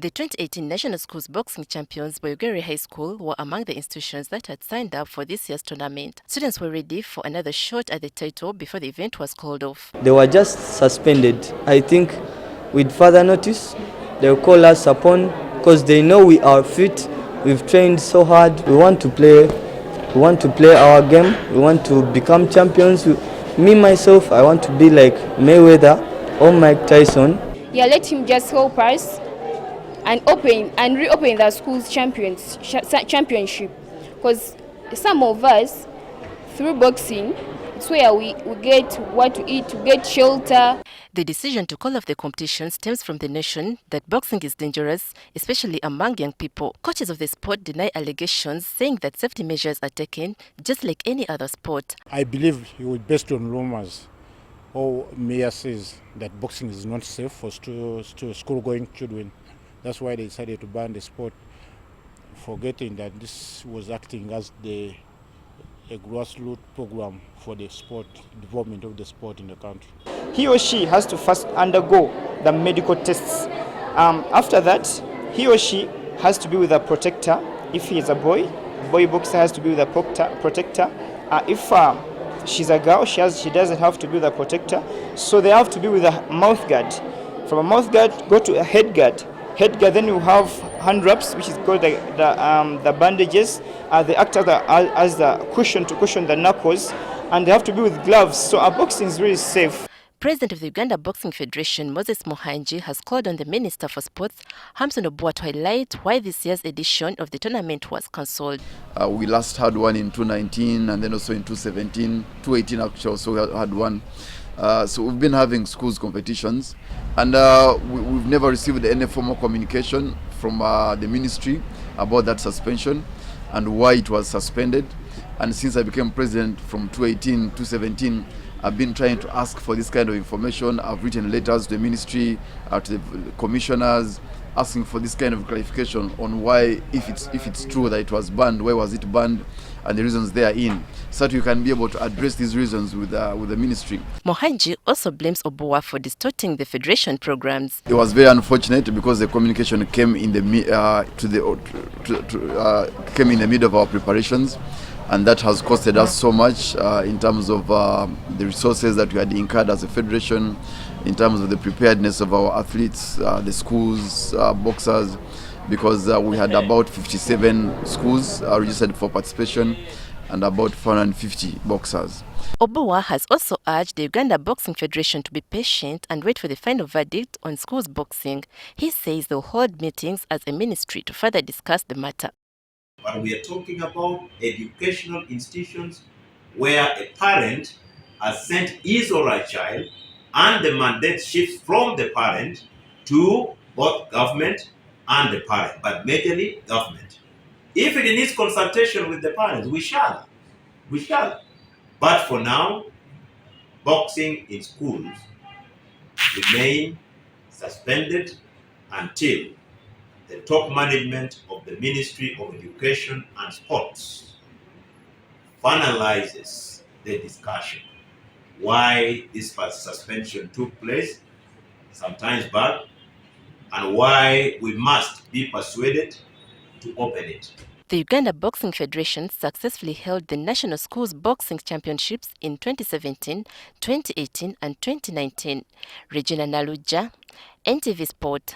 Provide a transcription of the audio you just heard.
The 2018 National Schools Boxing Champions Boyogere High School were among the institutions that had signed up for this year's tournament. Students were ready for another shot at the title before the event was called off. They were just suspended. I think with further notice, they'll call us upon because they know we are fit. We've trained so hard. We want to play our game. We want to become champions. Me, myself, I want to be like Mayweather or Mike Tyson. Yeah, let him just help us and reopen the school's championship, because some of us through boxing it's where we get what to eat, to get shelter. The decision to call off the competition stems from the notion that boxing is dangerous, especially among young people. Coaches of the sport deny allegations, saying that safety measures are taken just like any other sport. I believe it was based on rumors. All mayor says that boxing is not safe for school-going children. That's why they decided to ban the sport, forgetting that this was acting as a grassroots program for the sport, development of the sport in the country. He or she has to first undergo the medical tests. After that, he or she has to be with a protector. If he is a boy boxer has to be with a protector. If she's a girl, she doesn't have to be with a protector. So they have to be with a mouth guard. From a mouth guard, go to a head guard. Then you have hand wraps, which is called the bandages. They act as the cushion to cushion the knuckles, and they have to be with gloves. So our boxing is really safe. President of the Uganda Boxing Federation, Moses Mohanji, has called on the Minister for Sports, Hamson Obua, to highlight why this year's edition of the tournament was cancelled. We last had one in 2019 and then also in 2017. 2018 actually also had one. So we've been having schools competitions, and we've never received any formal communication from the ministry about that suspension and why it was suspended. And since I became president from 2018 to 2017, I've been trying to ask for this kind of information. I've written letters to the ministry, to the commissioners, asking for this kind of clarification on why, if it's true that it was banned, why was it banned, and the reasons therein, so that you can be able to address these reasons with the ministry. Mohanji also blames Obua for distorting the federation programs. It was very unfortunate because the communication came in the came in the middle of our preparations, and that has costed us so much in terms of the resources that we had incurred as a federation, in terms of the preparedness of our athletes, the schools, boxers, because we had about 57 schools registered for participation and about 450 boxers. Obua has also urged the Uganda Boxing Federation to be patient and wait for the final verdict on schools boxing. He says they'll hold meetings as a ministry to further discuss the matter. But we are talking about educational institutions where a parent has sent his or her child, and the mandate shifts from the parent to both government and the parent, but majorly government. If it needs consultation with the parents, we shall. But for now, boxing in schools remain suspended until the top management of the Ministry of Education and Sports finalizes the discussion why this suspension took place sometimes back, and why we must be persuaded to open it. The Uganda Boxing Federation successfully held the National Schools Boxing Championships in 2017, 2018 and 2019. Regina Naluja, NTV Sport.